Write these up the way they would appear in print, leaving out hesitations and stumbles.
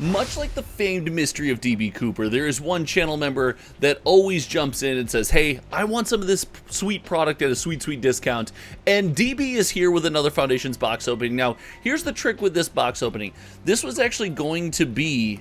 Much like the famed mystery of DB Cooper, there is one channel member that always jumps in and says, hey, I want some of this sweet product at a sweet, sweet discount. And DB is here with another Foundations box opening. Now, here's the trick with this box opening. This was actually going to be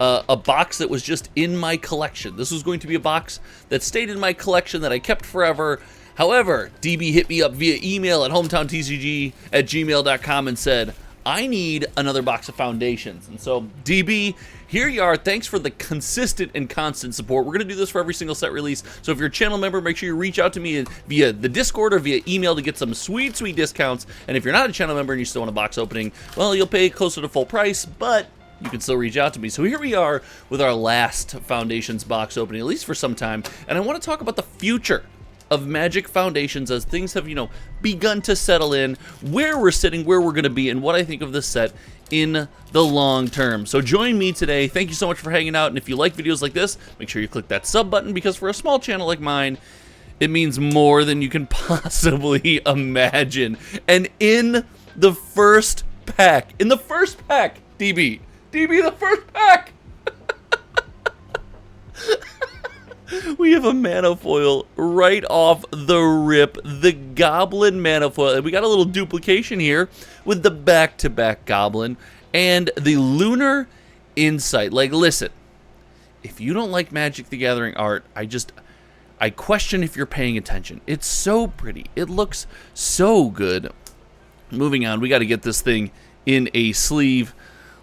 a box that was just in my collection. This was going to be a box that stayed in my collection that I kept forever. However, DB hit me up via email at hometowntcg@gmail.com and said, I need another box of Foundations. And so, DB, here you are. Thanks for the consistent and constant support. We're going to do this for every single set release. So if you're a channel member, make sure you reach out to me via the Discord or via email to get some sweet, sweet discounts. And if you're not a channel member and you still want a box opening, well, you'll pay closer to full price, but you can still reach out to me. So here we are with our last Foundations box opening, at least for some time. And I want to talk about the future of Magic Foundations as things have, begun to settle in, where we're sitting, where we're going to be, and what I think of this set in the long term. So join me today. Thank you so much for hanging out, and if you like videos like this, make sure you click that sub button, because for a small channel like mine, it means more than you can possibly imagine. And in the first pack, DB, the first pack! We have a mana foil right off the rip, the Goblin mana foil. And we got a little duplication here with the back-to-back Goblin and the Lunar Insight. Like, listen, if you don't like Magic the Gathering art, I question if you're paying attention. It's so pretty. It looks so good. Moving on, we got to get this thing in a sleeve.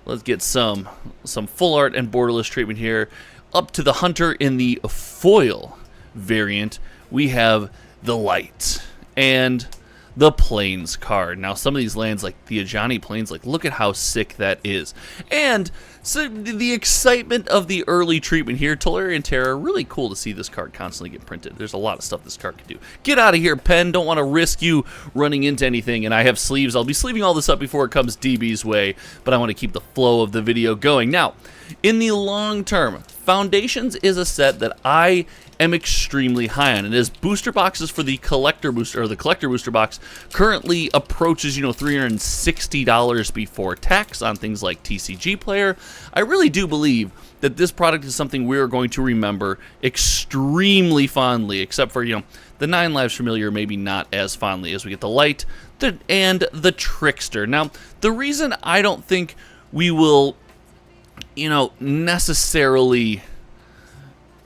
Let's get some full art and borderless treatment here. Up to the Hunter in the foil variant, we have the Light and the Plains card. Now, some of these lands, like the Ajani Plains, like, look at how sick that is. And so the excitement of the early treatment here, Tolarian Terror, really cool to see this card constantly get printed. There's a lot of stuff this card can do. Get out of here, Pen. Don't want to risk you running into anything. And I have sleeves. I'll be sleeving all this up before it comes DB's way, but I want to keep the flow of the video going. Now, in the long term, Foundations is a set that I am extremely high on. It is booster boxes for the collector booster, or the collector booster box currently approaches, $360 before tax on things like TCG Player. I really do believe that this product is something we're going to remember extremely fondly, except for, the 9 Lives Familiar, maybe not as fondly, as we get the Light and the Trickster. Now, the reason I don't think we will necessarily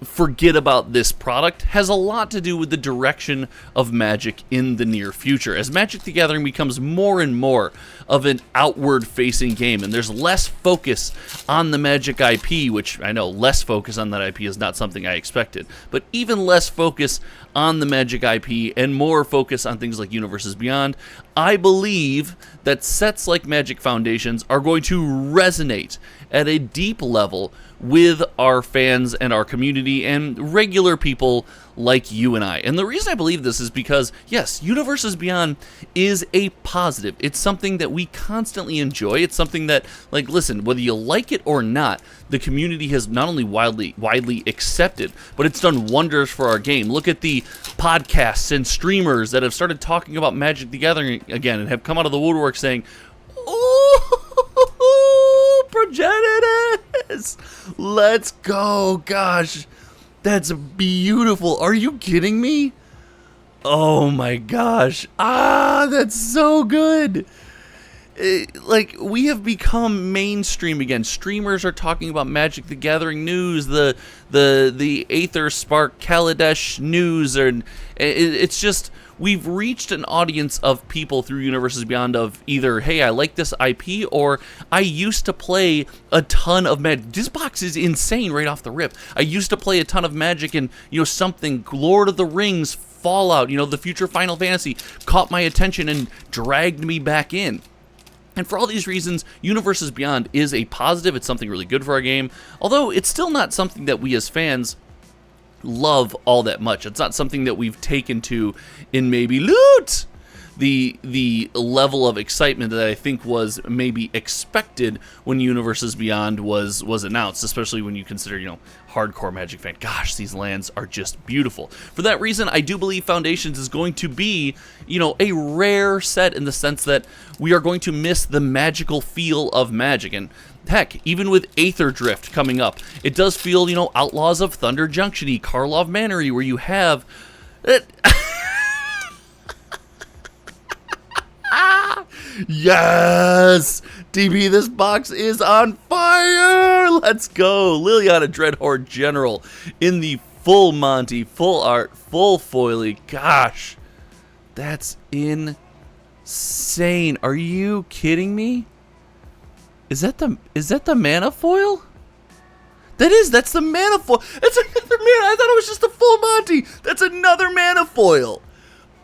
forget about this product has a lot to do with the direction of Magic in the near future. As Magic the Gathering becomes more and more of an outward-facing game, and there's less focus on the Magic IP, which I know less focus on that IP is not something I expected, but even less focus on the Magic IP and more focus on things like Universes Beyond, I believe that sets like Magic Foundations are going to resonate at a deep level with our fans and our community and regular people like you and I. And the reason I believe this is because, yes, Universes Beyond is a positive. It's something that we constantly enjoy. It's something that, like, listen, whether you like it or not, the community has not only widely accepted, but it's done wonders for our game. Look at the podcasts and streamers that have started talking about Magic the Gathering again and have come out of the woodwork saying, "Oh, Progenitus! Let's go!" Gosh, that's beautiful. Are you kidding me? Oh my gosh. That's so good. Like, we have become mainstream again. Streamers are talking about Magic the Gathering news, the Aether Spark Kaladesh news, and it's just, we've reached an audience of people through Universes Beyond of either, hey, I like this IP, or I used to play a ton of Magic. This box is insane right off the rip. I used to play a ton of Magic, and, something, Lord of the Rings, Fallout, the future Final Fantasy caught my attention and dragged me back in. And for all these reasons, Universes Beyond is a positive. It's something really good for our game, although it's still not something that we as fans love all that much. It's not something that we've taken to in maybe loot. the level of excitement that I think was maybe expected when Universes Beyond was announced, especially when you consider, hardcore Magic fan. Gosh, these lands are just beautiful. For that reason, I do believe Foundations is going to be, a rare set in the sense that we are going to miss the magical feel of Magic. And heck, even with Aether Drift coming up, it does feel, Outlaws of Thunder Junction-y, Karlov Manor-y, where you have it. Yes! DB, this box is on fire! Let's go! Liliana Dreadhorde General in the full Monty, full art, full foily. Gosh, that's insane. Are you kidding me? Is that the mana foil? That's the mana foil. That's another mana. I thought it was just a full Monty. That's another mana foil.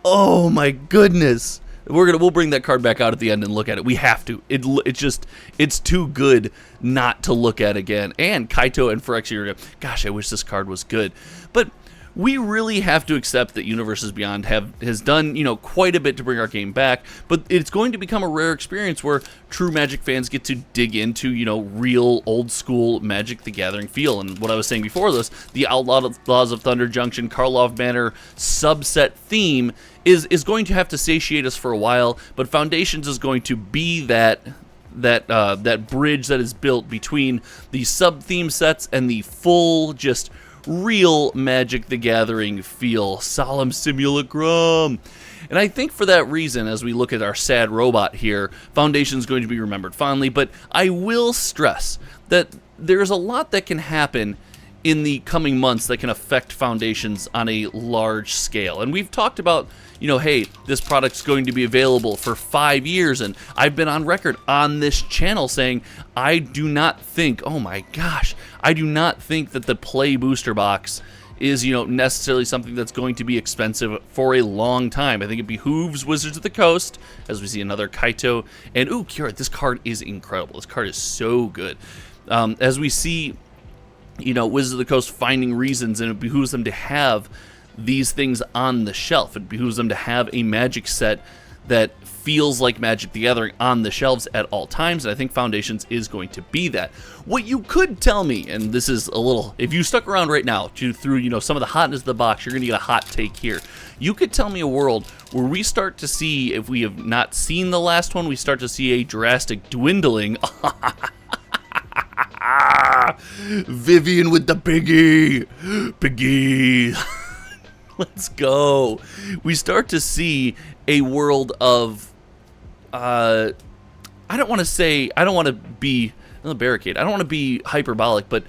Oh my goodness. We'll bring that card back out at the end and look at it. We have to. It's too good not to look at again. And Kaito and Phyrexia, gosh, I wish this card was good. But we really have to accept that Universes Beyond has done, quite a bit to bring our game back, but it's going to become a rare experience where true Magic fans get to dig into, real old school Magic the Gathering feel. And what I was saying before this, the Outlaws of Thunder Junction, Karlov Manor subset theme is going to have to satiate us for a while, but Foundations is going to be that bridge that is built between the sub-theme sets and the full, just real Magic the Gathering feel. Solemn Simulacrum. And I think for that reason, as we look at our sad robot here, Foundation is going to be remembered fondly, but I will stress that there's a lot that can happen in the coming months that can affect Foundations on a large scale. And we've talked about, hey, this product's going to be available for 5 years, and I've been on record on this channel saying I do not think, oh my gosh, I do not think that the Play Booster Box is, necessarily something that's going to be expensive for a long time. I think it behooves Wizards of the Coast, as we see another Kaito, and ooh, Kira, this card is incredible. This card is so good. As we see, Wizards of the Coast finding reasons, and it behooves them to have these things on the shelf. It behooves them to have a Magic set that feels like Magic the Gathering on the shelves at all times, and I think Foundations is going to be that. What you could tell me, and this is a little, if you stuck around right now through some of the hotness of the box, you're going to get a hot take here. You could tell me a world where we start to see, if we have not seen the last one, we start to see a drastic dwindling. Vivian with the piggy. Let's go. We start to see a world of, I don't want to be hyperbolic, but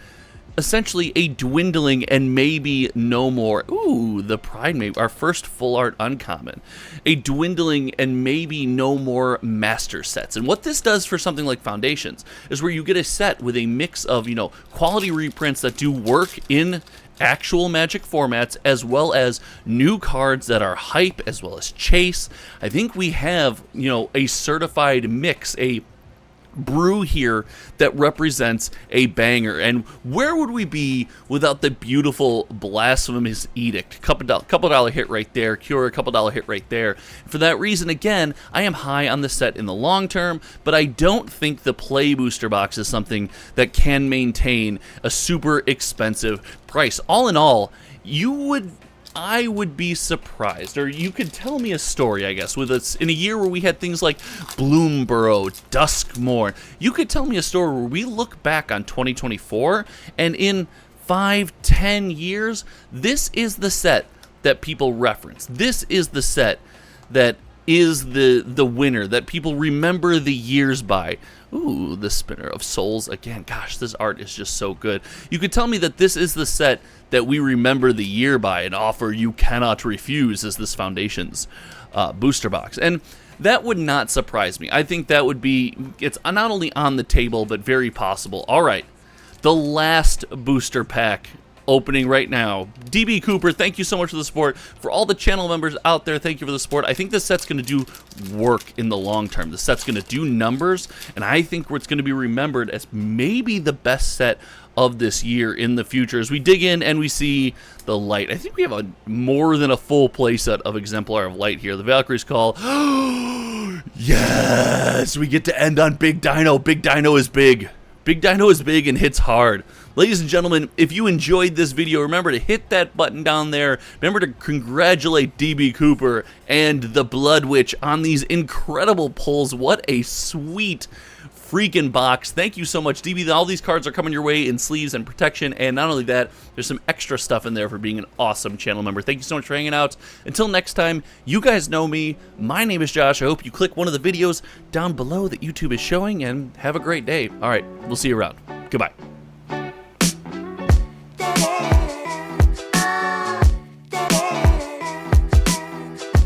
essentially a dwindling and maybe no more. Ooh, the Pride Mate, our first full art uncommon. A dwindling and maybe no more master sets. And what this does for something like Foundations is where you get a set with a mix of, quality reprints that do work in actual Magic formats, as well as new cards that are hype, as well as chase. I think we have, a certified mix, a brew here that represents a banger. And where would we be without the beautiful Blasphemous Edict? Couple dollar hit right there. Cure, couple dollar hit right there. For that reason, again, I am high on the set in the long term, but I don't think the Play Booster Box is something that can maintain a super expensive price. All in all, I would be surprised, or you could tell me a story, I guess, with us in a year where we had things like Bloomburrow, Duskmourn. You could tell me a story where we look back on 2024, and in 5-10 years, this is the set that people reference. This is the set that is the winner, that people remember the years by. Ooh, the Spinner of Souls again. Gosh, this art is just so good. You could tell me that this is the set that we remember the year by. An offer you cannot refuse is this Foundations booster box. And that would not surprise me. I think that would be, it's not only on the table, but very possible. All right, the last booster pack opening right now. DB Cooper, thank you so much for the support. For all the channel members out there, thank you for the support. I think this set's going to do work in the long term. The set's going to do numbers, and I think it's going to be remembered as maybe the best set of this year in the future. As we dig in and we see the light, I think we have more than a full playset of Exemplar of Light here. The Valkyrie's Call. Yes! We get to end on Big Dino. Big Dino is big. Big Dino is big and hits hard. Ladies and gentlemen, if you enjoyed this video, remember to hit that button down there. Remember to congratulate DB Cooper and the Blood Witch on these incredible pulls. What a sweet freaking box. Thank you so much, DB. All these cards are coming your way in sleeves and protection, and not only that, there's some extra stuff in there for being an awesome channel member. Thank you so much for hanging out. Until next time, you guys know me. My name is Josh. I hope you click one of the videos down below that YouTube is showing, and have a great day. All right, we'll see you around. Goodbye.